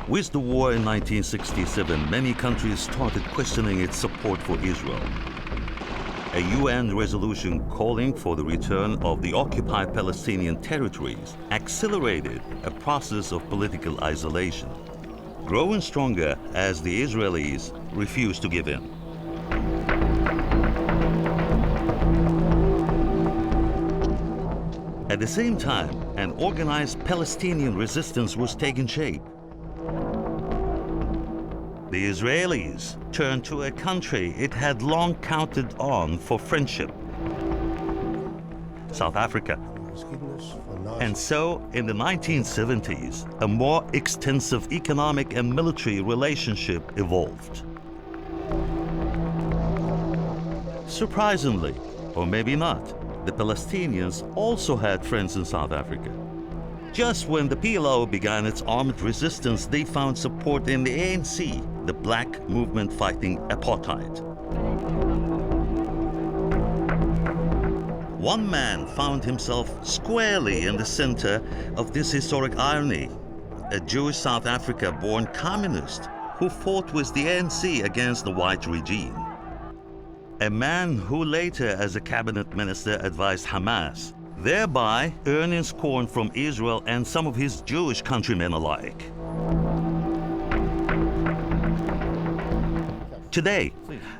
With the war in 1967, many countries started questioning its support for Israel. A UN resolution calling for the return of the occupied Palestinian territories accelerated a process of political isolation, growing stronger as the Israelis refused to give in. At the same time, an organized Palestinian resistance was taking shape. The Israelis turned to a country it had long counted on for friendship, South Africa. And so, in the 1970s, a more extensive economic and military relationship evolved. Surprisingly, or maybe not, the Palestinians also had friends in South Africa. Just when the PLO began its armed resistance, they found support in the ANC, the black movement fighting apartheid. One man found himself squarely in the center of this historic irony, a Jewish South Africa-born communist who fought with the ANC against the white regime. A man who later, as a cabinet minister, advised Hamas, thereby earning scorn from Israel and some of his Jewish countrymen alike. Today,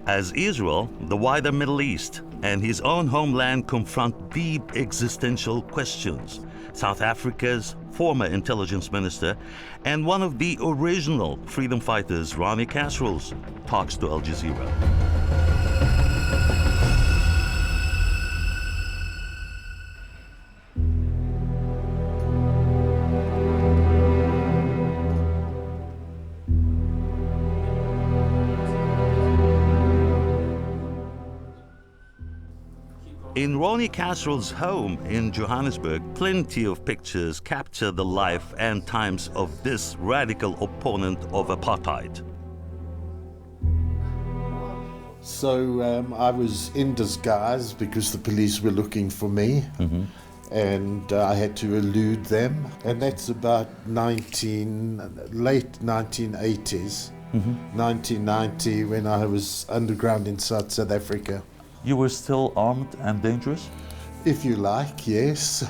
as Israel, the wider Middle East, and his own homeland confront deep existential questions, South Africa's former intelligence minister and one of the original freedom fighters, Ronnie Kasrils, talks to Al Jazeera. In Ronnie Kasrils' home in Johannesburg, plenty of pictures capture the life and times of this radical opponent of apartheid. So I was in disguise because the police were looking for me, and I had to elude them. And that's about late 1980s, 1990, when I was underground in South Africa. You were still armed and dangerous? If you like, yes.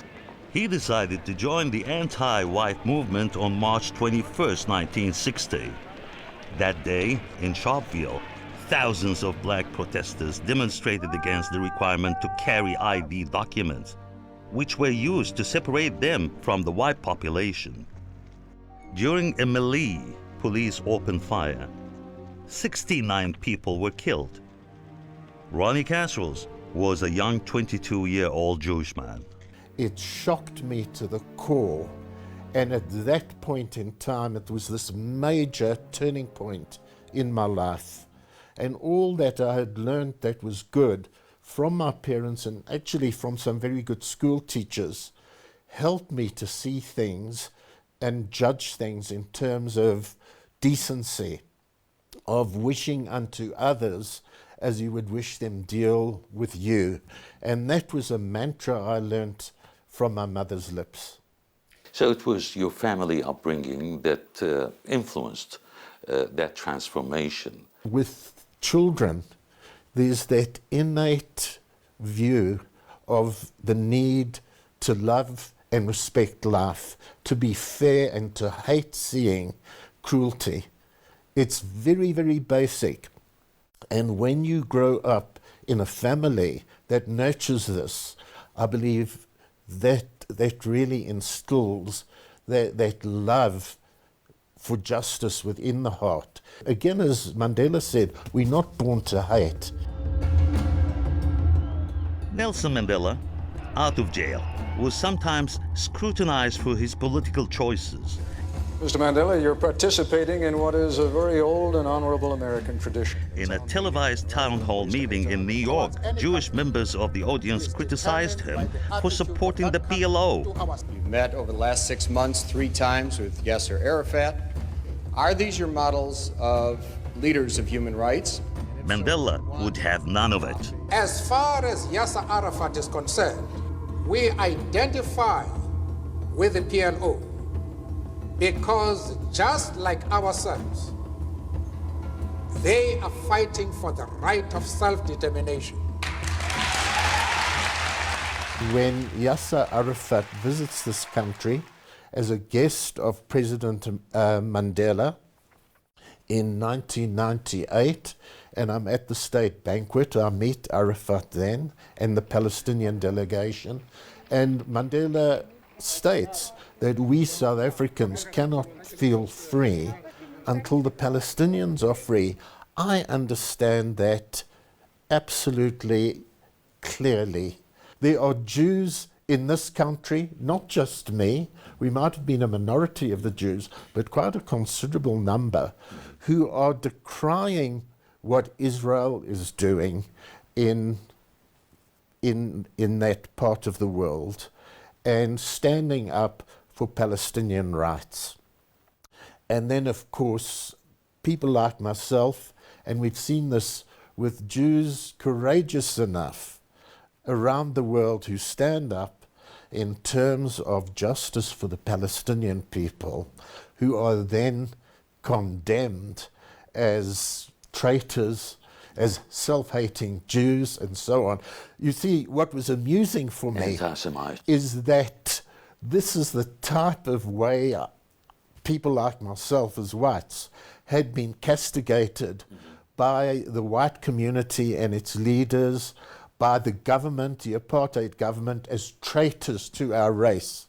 He decided to join the anti-white movement on March 21st, 1960. That day, in Sharpeville, thousands of black protesters demonstrated against the requirement to carry ID documents, which were used to separate them from the white population. During a melee, police opened fire. 69 people were killed. Ronnie Kasrils was a young 22-year-old Jewish man. It shocked me to the core, and at that point in time, it was this major turning point in my life. And all that I had learned that was good from my parents and actually from some very good school teachers helped me to see things and judge things in terms of decency, of wishing unto others as you would wish them deal with you. And that was a mantra I learnt from my mother's lips. So it was your family upbringing that influenced that transformation. With children, there's that innate view of the need to love and respect life, to be fair and to hate seeing cruelty. It's very, very basic. And when you grow up in a family that nurtures this, I believe that really instills that love for justice within the heart. Again, as Mandela said, we're not born to hate. Nelson Mandela, out of jail, was sometimes scrutinized for his political choices. Mr. Mandela, you're participating in what is a very old and honorable American tradition. In a televised town hall meeting in New York, Jewish members of the audience criticized him for supporting the PLO. You've met over the last 6 months 3 times with Yasser Arafat. Are these your models of leaders of human rights? Mandela would have none of it. As far as Yasser Arafat is concerned, we identify with the PLO. because just like ourselves, they are fighting for the right of self-determination. When Yasser Arafat visits this country as a guest of President Mandela in 1998, and I'm at the state banquet, I meet Arafat then and the Palestinian delegation, and Mandela states that we South Africans cannot feel free until the Palestinians are free. I understand that absolutely clearly. There are Jews in this country, not just me, we might have been a minority of the Jews, but quite a considerable number, who are decrying what Israel is doing in that part of the world and standing up for Palestinian rights. And then, of course, people like myself, and we've seen this with Jews courageous enough around the world who stand up in terms of justice for the Palestinian people, who are then condemned as traitors, as self-hating Jews, and so on. You see, what was amusing for me is that this is the type of way people like myself as whites had been castigated by the white community and its leaders, by the government, the apartheid government, as traitors to our race.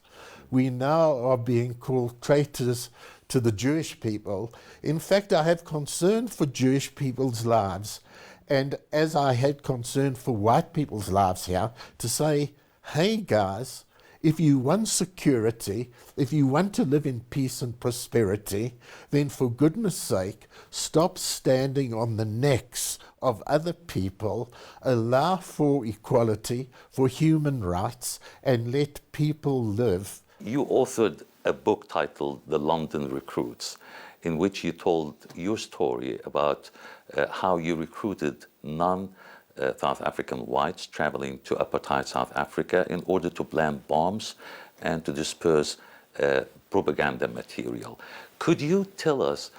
We now are being called traitors to the Jewish people. In fact, I have concern for Jewish people's lives, and as I had concern for white people's lives here, to say, hey guys, if you want security, if you want to live in peace and prosperity, then for goodness sake, stop standing on the necks of other people, allow for equality, for human rights, and let people live. You authored a book titled The London Recruits, in which you told your story about how you recruited South African whites traveling to apartheid South Africa in order to plant bombs and to disperse propaganda material. Could you tell us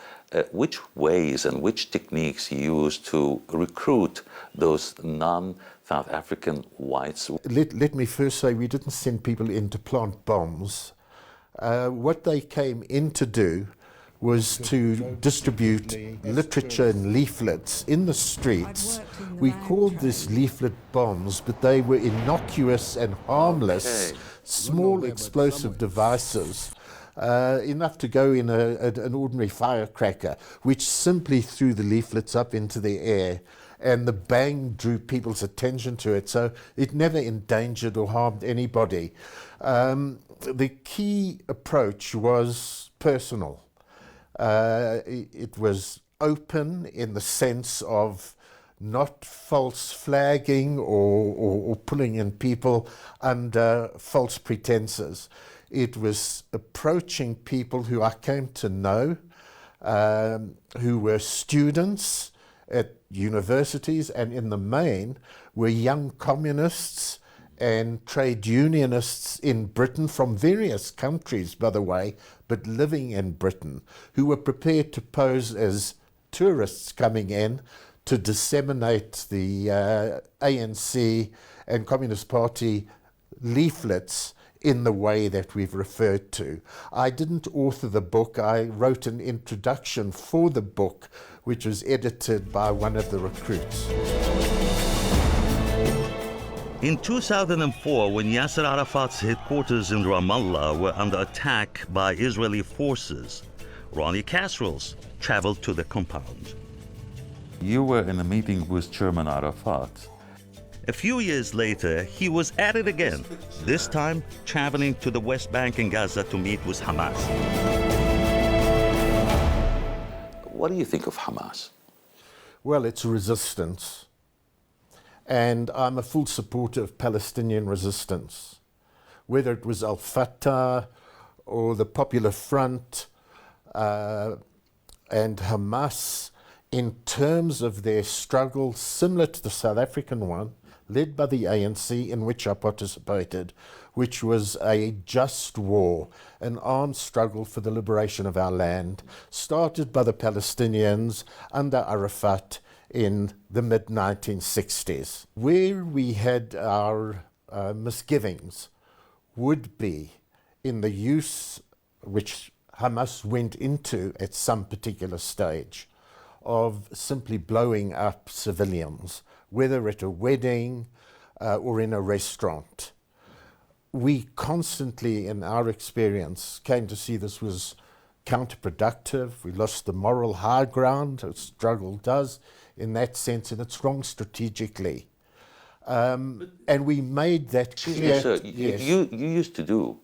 which ways and which techniques you used to recruit those non-South African whites? Let me first say we didn't send people in to plant bombs. What they came in to do was to distribute literature and leaflets in the streets. We called this leaflet bombs, but they were innocuous and harmless, small explosive devices, enough to go in an ordinary firecracker, which simply threw the leaflets up into the air, and the bang drew people's attention to it, so it never endangered or harmed anybody. The key approach was personal. It was open in the sense of not false flagging or pulling in people under false pretenses. It was approaching people who I came to know, who were students at universities, and in the main were young communists and trade unionists in Britain from various countries, by the way, but living in Britain, who were prepared to pose as tourists coming in to disseminate the ANC and Communist Party leaflets in the way that we've referred to. I didn't author the book. I wrote an introduction for the book, which was edited by one of the recruits. In 2004, when Yasser Arafat's headquarters in Ramallah were under attack by Israeli forces, Ronnie Kasrils traveled to the compound. You were in a meeting with Chairman Arafat. A few years later, he was at it again, this time traveling to the West Bank and Gaza to meet with Hamas. What do you think of Hamas? Well, it's resistance. And I'm a full supporter of Palestinian resistance. Whether it was Al-Fatah or the Popular Front and Hamas, in terms of their struggle, similar to the South African one, led by the ANC, in which I participated, which was a just war, an armed struggle for the liberation of our land, started by the Palestinians under Arafat in the mid-1960s. Where we had our misgivings would be in the use which Hamas went into at some particular stage of simply blowing up civilians, whether at a wedding or in a restaurant. We constantly, in our experience, came to see this was counterproductive. We lost the moral high ground, a struggle does in that sense, and it's wrong strategically. And we made that clear. Sir, yes. you used to do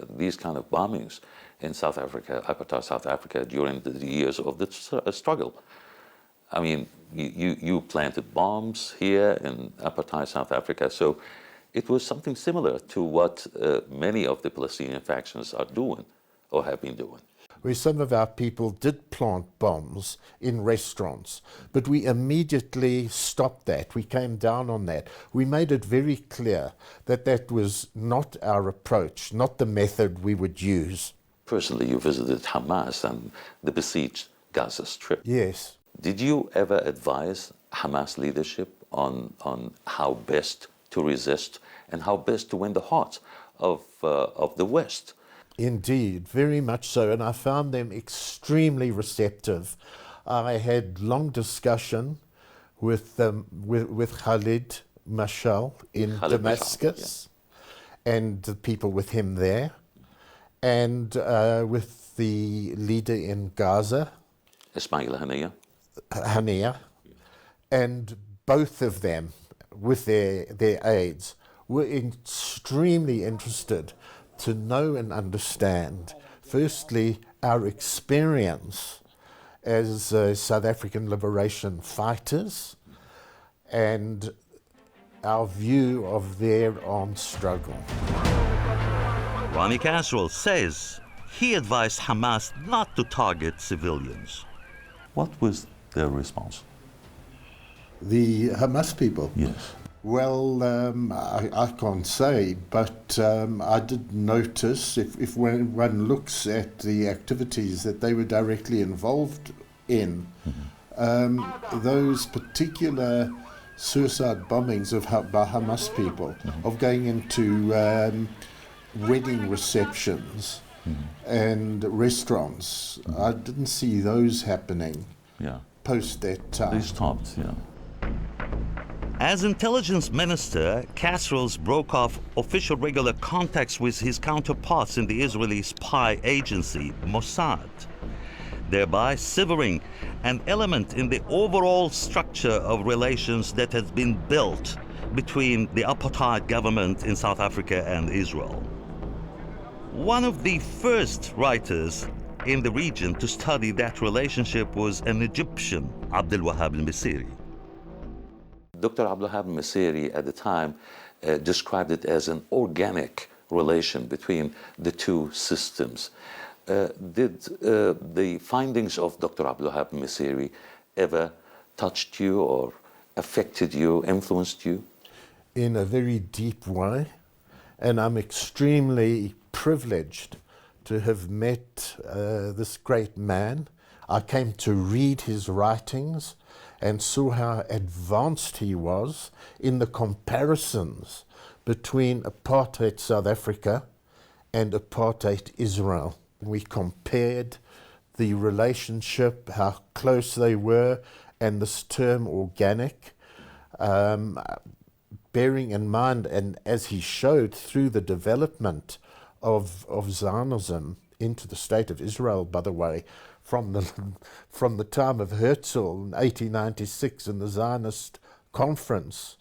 these kind of bombings in South Africa, apartheid South Africa, during the years of the struggle. I mean, you planted bombs here in apartheid South Africa, so it was something similar to what many of the Palestinian factions are doing or have been doing. Where some of our people did plant bombs in restaurants, but we immediately stopped that. We came down on that. We made it very clear that that was not our approach, not the method we would use. Personally, you visited Hamas and the besieged Gaza Strip. Yes. Did you ever advise Hamas leadership on how best to resist and how best to win the hearts of the West? Indeed, very much so, and I found them extremely receptive. I had long discussion with Khalid Mashal in Damascus, and the people with him there, and with the leader in Gaza, Ismail Haniyeh, and both of them, with their aides, were extremely interested to know and understand, firstly, our experience as South African liberation fighters and our view of their armed struggle. Ronnie Kasrils says he advised Hamas not to target civilians. What was their response? The Hamas people? Yes. Well, I can't say, but I did notice, if one looks at the activities that they were directly involved in, those particular suicide bombings by Hamas people, of going into wedding receptions and restaurants, I didn't see those happening post that time. They stopped, As intelligence minister, Kasrils broke off official regular contacts with his counterparts in the Israeli spy agency, Mossad, thereby severing an element in the overall structure of relations that has been built between the apartheid government in South Africa and Israel. One of the first writers in the region to study that relationship was an Egyptian, Abdel Wahab al-Misiri. Dr. Abdel Wahab al-Misiri at the time described it as an organic relation between the two systems. Did the findings of Dr. Abdel Wahab al-Misiri ever touched you or affected you, influenced you? In a very deep way, and I'm extremely privileged to have met this great man. I came to read his writings and saw how advanced he was in the comparisons between apartheid South Africa and apartheid Israel. We compared the relationship, how close they were, and this term organic, bearing in mind, and as he showed through the development of Zionism into the State of Israel, by the way, from the time of Herzl in 1896 in the Zionist conference,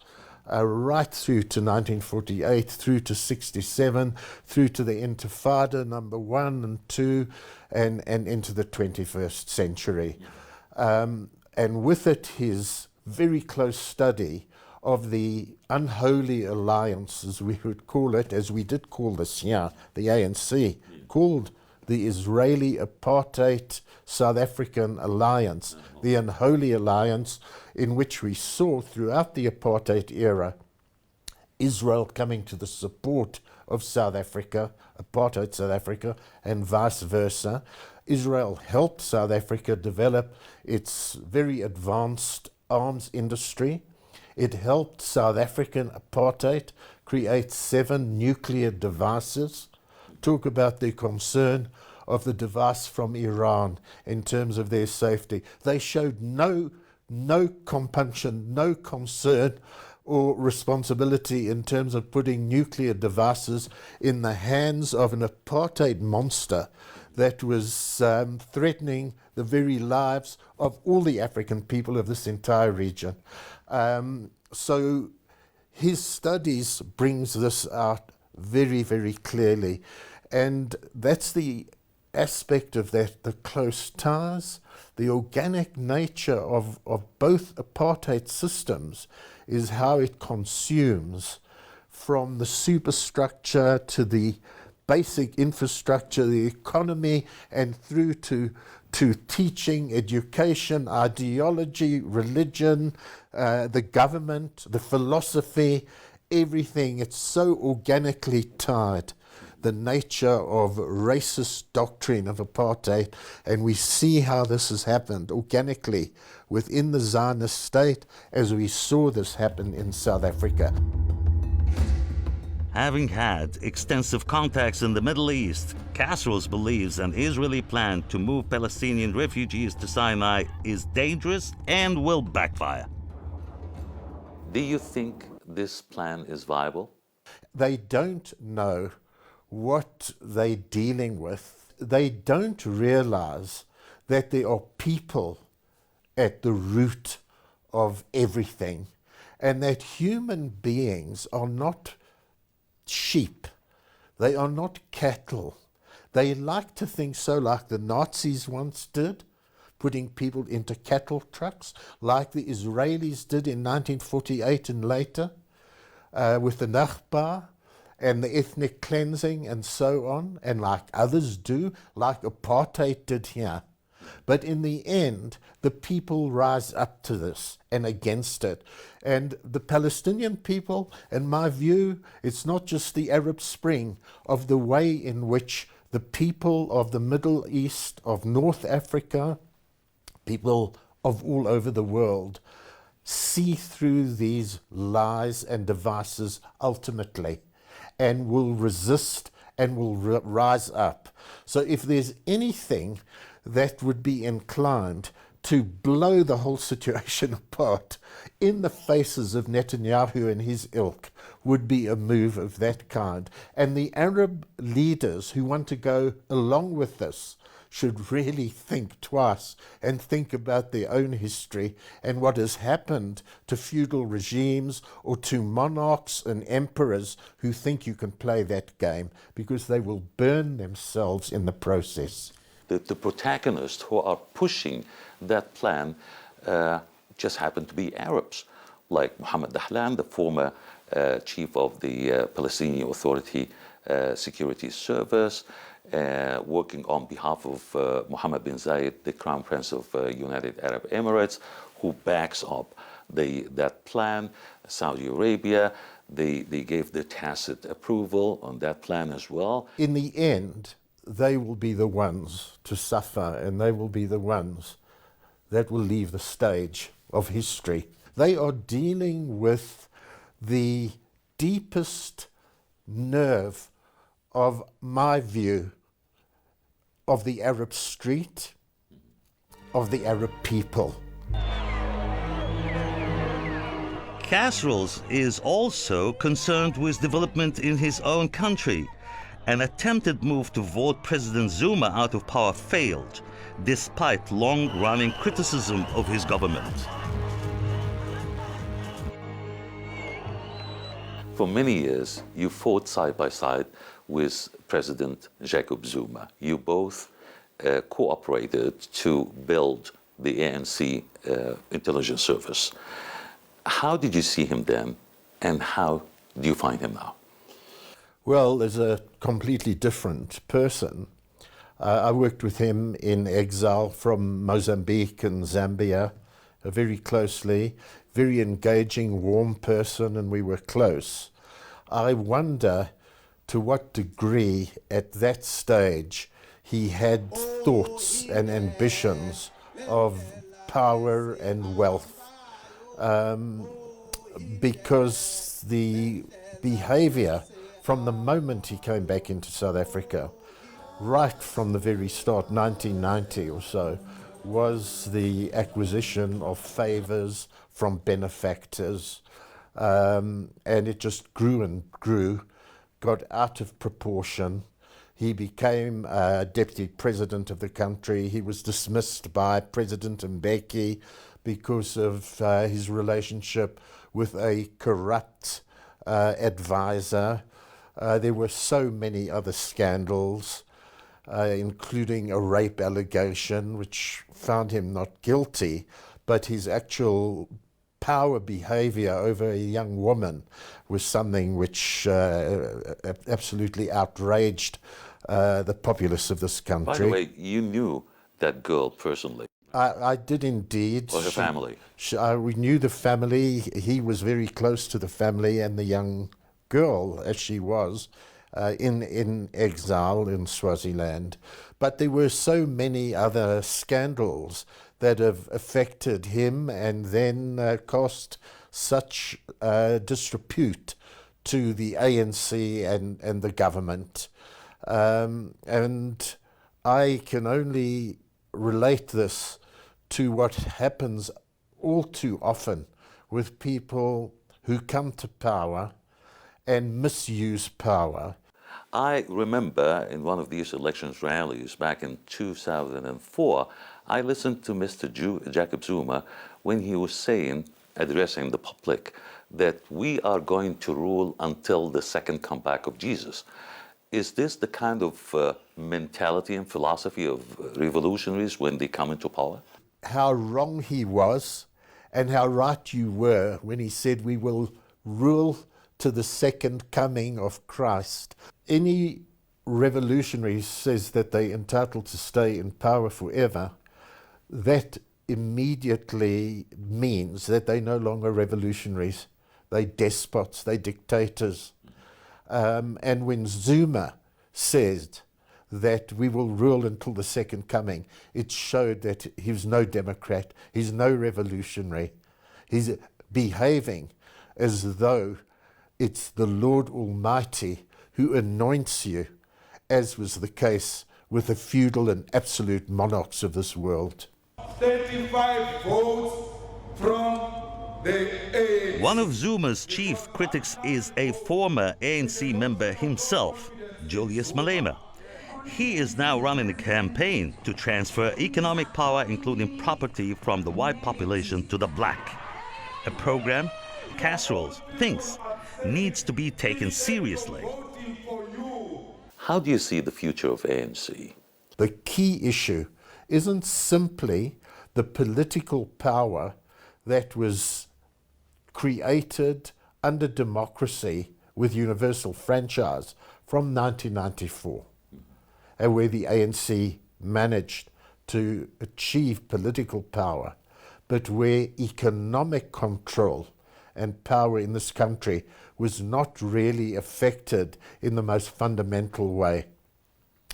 right through to 1948, through to 67, through to the Intifada number 1 and 2, and into the 21st century. And with it, his very close study of the unholy alliance, as we would call it, as we did call this here, the ANC, called the Israeli Apartheid South African Alliance, the unholy alliance in which we saw throughout the apartheid era Israel coming to the support of South Africa, apartheid South Africa, and vice versa. Israel helped South Africa develop its very advanced arms industry. It helped South African apartheid create 7 nuclear devices. Talk about the concern of the device from Iran in terms of their safety. They showed no compunction, no concern or responsibility in terms of putting nuclear devices in the hands of an apartheid monster that was threatening the very lives of all the African people of this entire region. So his studies brings this out very, very clearly. And that's the aspect of that, the close ties, the organic nature of both apartheid systems is how it consumes from the superstructure to the basic infrastructure, the economy, and through to teaching, education, ideology, religion, the government, the philosophy, everything. It's so organically tied, the nature of racist doctrine of apartheid, and we see how this has happened organically within the Zionist state as we saw this happen in South Africa. Having had extensive contacts in the Middle East, Kasrils believes an Israeli plan to move Palestinian refugees to Sinai is dangerous and will backfire. Do you think this plan is viable? They don't know what they're dealing with. They don't realize that there are people at the root of everything, and that human beings are not sheep. They are not cattle. They like to think so, like the Nazis once did, putting people into cattle trucks, like the Israelis did in 1948 and later, with the Nakba and the ethnic cleansing and so on, and like others do, like apartheid did here. But in the end, the people rise up to this and against it. And the Palestinian people, in my view, it's not just the Arab Spring, of the way in which the people of the Middle East, of North Africa, people of all over the world, see through these lies and devices ultimately, and will resist and will rise up. So if there's anything that would be inclined to blow the whole situation apart in the faces of Netanyahu and his ilk, would be a move of that kind. And the Arab leaders who want to go along with this should really think twice and think about their own history and what has happened to feudal regimes or to monarchs and emperors who think you can play that game, because they will burn themselves in the process. The protagonists who are pushing that plan just happen to be Arabs, like Mohammed Dahlan, the former chief of the Palestinian Authority Security Service, working on behalf of Mohammed bin Zayed, the Crown Prince of United Arab Emirates, who backs up that plan. Saudi Arabia, they gave the tacit approval on that plan as well. In the end, they will be the ones to suffer, and they will be the ones that will leave the stage of history. They are dealing with the deepest nerve of my view of the Arab street, of the Arab people. Kasrils is also concerned with development in his own country. An attempted move to vote President Zuma out of power failed, despite long-running criticism of his government. For many years, you fought side by side with President Jacob Zuma. You both cooperated to build the ANC intelligence service. How did you see him then, and how do you find him now? Well, as a completely different person. I worked with him in exile from Mozambique and Zambia very closely, very engaging, warm person, and we were close. I wonder to what degree at that stage he had thoughts and ambitions of power and wealth, because the behaviour from the moment he came back into South Africa, right from the very start, 1990 or so, was the acquisition of favours from benefactors, and it just grew and grew, got out of proportion. He became deputy president of the country. He was dismissed by President Mbeki because of his relationship with a corrupt advisor. There were so many other scandals, including a rape allegation, which found him not guilty, but his actual power behaviour over a young woman was something which absolutely outraged the populace of this country. By the way, you knew that girl personally. I did indeed. Or her family. We knew the family. He was very close to the family and the young girl, as she was, in exile in Swaziland. But there were so many other scandals that have affected him and then caused such disrepute to the ANC and the government. And I can only relate this to what happens all too often with people who come to power and misuse power. I remember in one of these elections rallies back in 2004, I listened to Mr. Jacob Zuma when he was saying, addressing the public, that we are going to rule until the second comeback of Jesus. Is this the kind of mentality and philosophy of revolutionaries when they come into power? How wrong he was, and how right you were when he said we will rule to the second coming of Christ. Any revolutionary says that they're entitled to stay in power forever. That immediately means that they're no longer revolutionaries. They're despots, they're dictators. And when Zuma said that we will rule until the second coming, it showed that he was no Democrat, he's no revolutionary. He's behaving as though it's the Lord Almighty who anoints you, as was the case with the feudal and absolute monarchs of this world. 35 votes from the ANC. One of Zuma's chief critics is a former ANC member himself, Julius Malema. He is now running a campaign to transfer economic power, including property, from the white population to the black. A program Kasrils thinks needs to be taken seriously. How do you see the future of ANC? The key issue isn't simply the political power that was created under democracy with universal franchise from 1994, and where the ANC managed to achieve political power, but where economic control and power in this country was not really affected in the most fundamental way.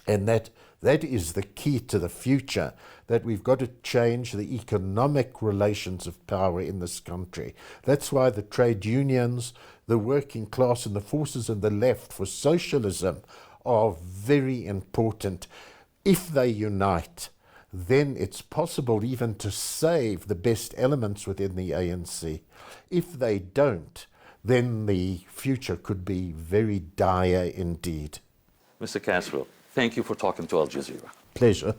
And that is the key to the future, that we've got to change the economic relations of power in this country. That's why the trade unions, the working class and the forces on the left for socialism are very important. If they unite, then it's possible even to save the best elements within the ANC. If they don't, then the future could be very dire indeed. Mr. Kasrils, thank you for talking to Al Jazeera. Pleasure.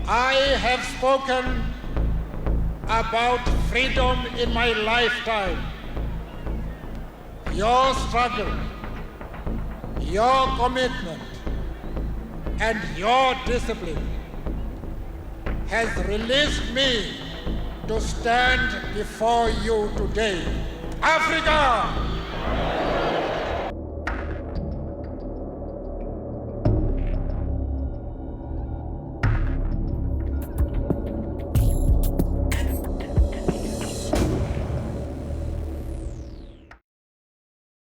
I have spoken about freedom in my lifetime. Your struggle, your commitment, and your discipline has released me to stand before you today. Africa!